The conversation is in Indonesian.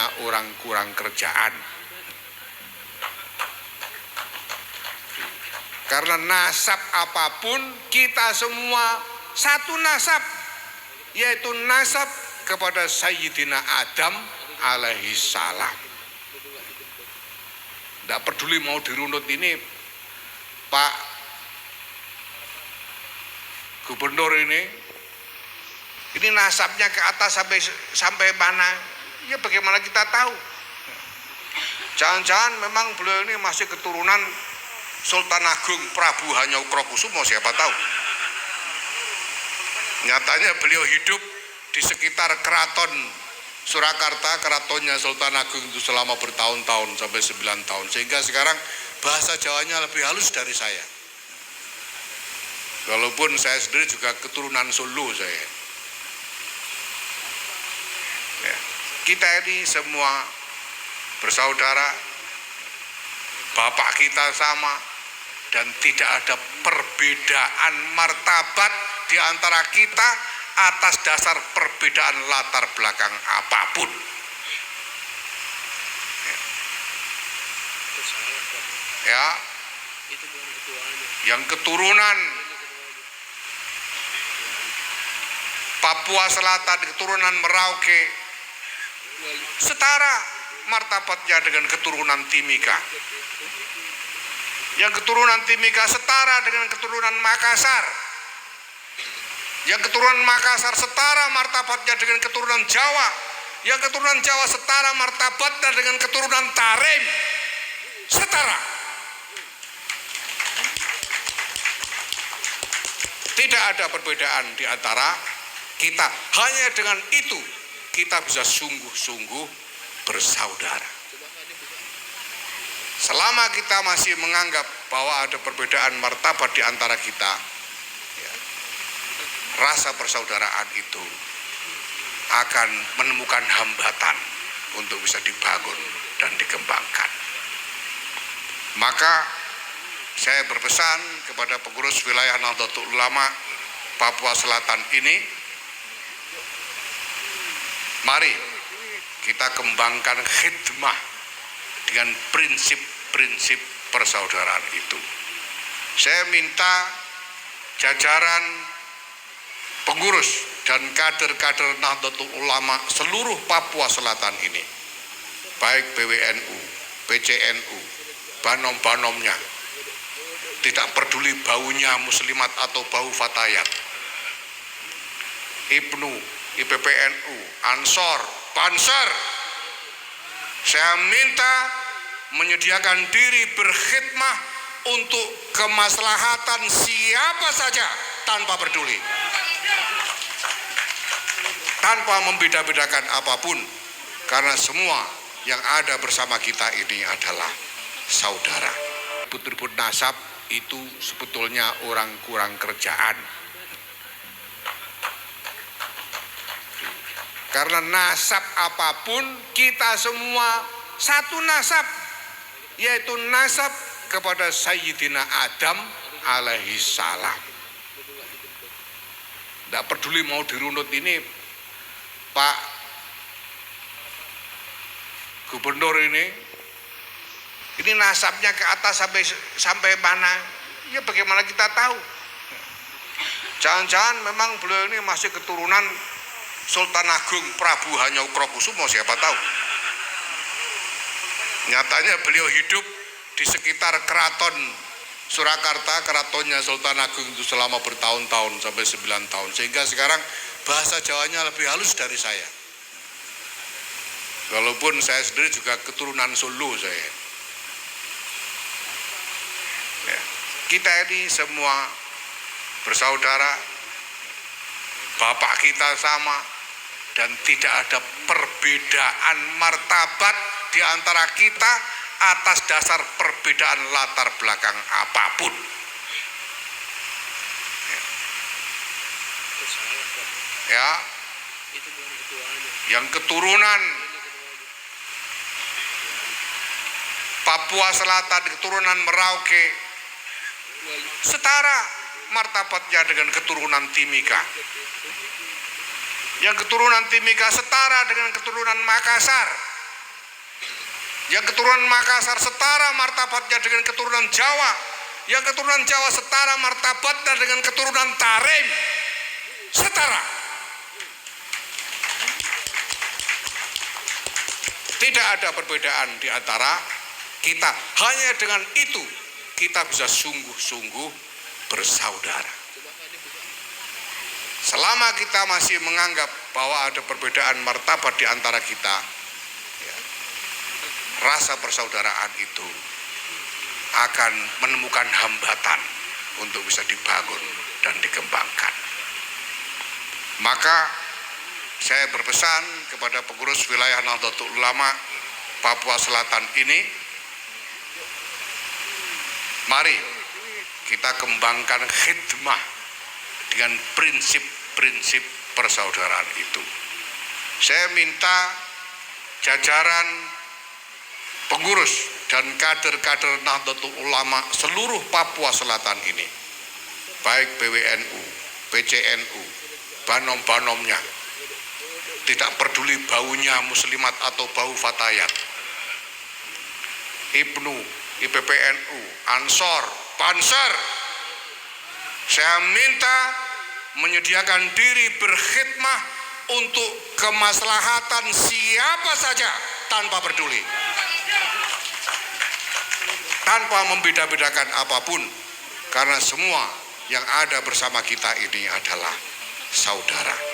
sebetulnya orang kurang kerjaan. Karena nasab apapun kita semua satu nasab, yaitu nasab kepada Sayyidina Adam alaihi salam. Tidak peduli mau dirunut ini Pak Gubernur ini nasabnya ke atas sampai mana? Ya bagaimana kita tahu? Jangan-jangan memang beliau ini masih keturunan Sultan Agung Prabu Hanyokrokusumo, siapa tahu. Nyatanya beliau hidup di sekitar keraton Surakarta, keratonnya Sultan Agung itu selama bertahun-tahun sampai 9 tahun. Sehingga sekarang bahasa Jawanya lebih halus dari saya. Walaupun saya sendiri juga keturunan Solo saya. Ya. Kita ini semua bersaudara, bapak kita sama, dan tidak ada perbedaan martabat di antara kita atas dasar perbedaan latar belakang apapun. Ya, yang keturunan Papua Selatan, keturunan Merauke, setara martabatnya dengan keturunan Timika. Yang keturunan Timika setara dengan keturunan Makassar. Yang keturunan Makassar setara martabatnya dengan keturunan Jawa. Yang keturunan Jawa setara martabatnya dengan keturunan Tarim. Setara. Tidak ada perbedaan di antara kita. Hanya dengan itu kita bisa sungguh-sungguh bersaudara. Selama kita masih menganggap bahwa ada perbedaan martabat di antara kita, ya, rasa persaudaraan itu akan menemukan hambatan untuk bisa dibangun dan dikembangkan. Maka saya berpesan kepada pengurus wilayah Nahdlatul Ulama Papua Selatan ini, mari kita kembangkan khidmah dengan prinsip-prinsip persaudaraan itu. Saya minta jajaran pengurus dan kader-kader Nahdlatul Ulama seluruh Papua Selatan ini, baik PWNU, PCNU, banom-banomnya, tidak peduli baunya muslimat atau bau fatayat, IPNU, IPPNU, Ansor, Banser, saya minta menyediakan diri berkhidmah untuk kemaslahatan siapa saja tanpa peduli, tanpa membeda-bedakan apapun, karena semua yang ada bersama kita ini adalah saudara. Ribut-ribut nasab itu sebetulnya orang kurang kerjaan. Karena nasab apapun kita semua satu nasab, yaitu nasab kepada Sayyidina Adam alaihi salam. Tidak peduli mau dirunut ini Pak Gubernur ini nasabnya ke atas sampai mana? Ya bagaimana kita tahu? Jangan-jangan memang beliau ini masih keturunan Sultan Agung Prabu Hanyokrokusumo, siapa tahu. Nyatanya beliau hidup di sekitar keraton Surakarta, keratonnya Sultan Agung itu selama bertahun-tahun sampai 9 tahun. Sehingga sekarang bahasa Jawanya lebih halus dari saya. Walaupun saya sendiri juga keturunan Solo saya. Ya. Kita ini semua bersaudara, bapak kita sama, dan tidak ada perbedaan martabat di antara kita atas dasar perbedaan latar belakang apapun. Ya, yang keturunan Papua Selatan, keturunan Merauke, setara martabatnya dengan keturunan Timika. Yang keturunan Timika setara dengan keturunan Makassar. Yang keturunan Makassar setara martabatnya dengan keturunan Jawa. Yang keturunan Jawa setara martabatnya dengan keturunan Tarim. Setara. Tidak ada perbedaan di antara kita. Hanya dengan itu kita bisa sungguh-sungguh bersaudara. Selama kita masih menganggap bahwa ada perbedaan martabat di antara kita, ya, rasa persaudaraan itu akan menemukan hambatan untuk bisa dibangun dan dikembangkan. Maka saya berpesan kepada pengurus wilayah Nahdlatul Ulama Papua Selatan ini, mari kita kembangkan khidmah dengan prinsip-prinsip persaudaraan itu. Saya minta jajaran pengurus dan kader-kader Nahdlatul Ulama seluruh Papua Selatan ini, baik PWNU, PCNU, banom-banomnya, tidak peduli baunya muslimat atau bau fatayat, IPNU, IPPNU, Ansor, Panser, saya minta menyediakan diri berkhidmah untuk kemaslahatan siapa saja tanpa peduli, tanpa membeda-bedakan apapun, karena semua yang ada bersama kita ini adalah saudara.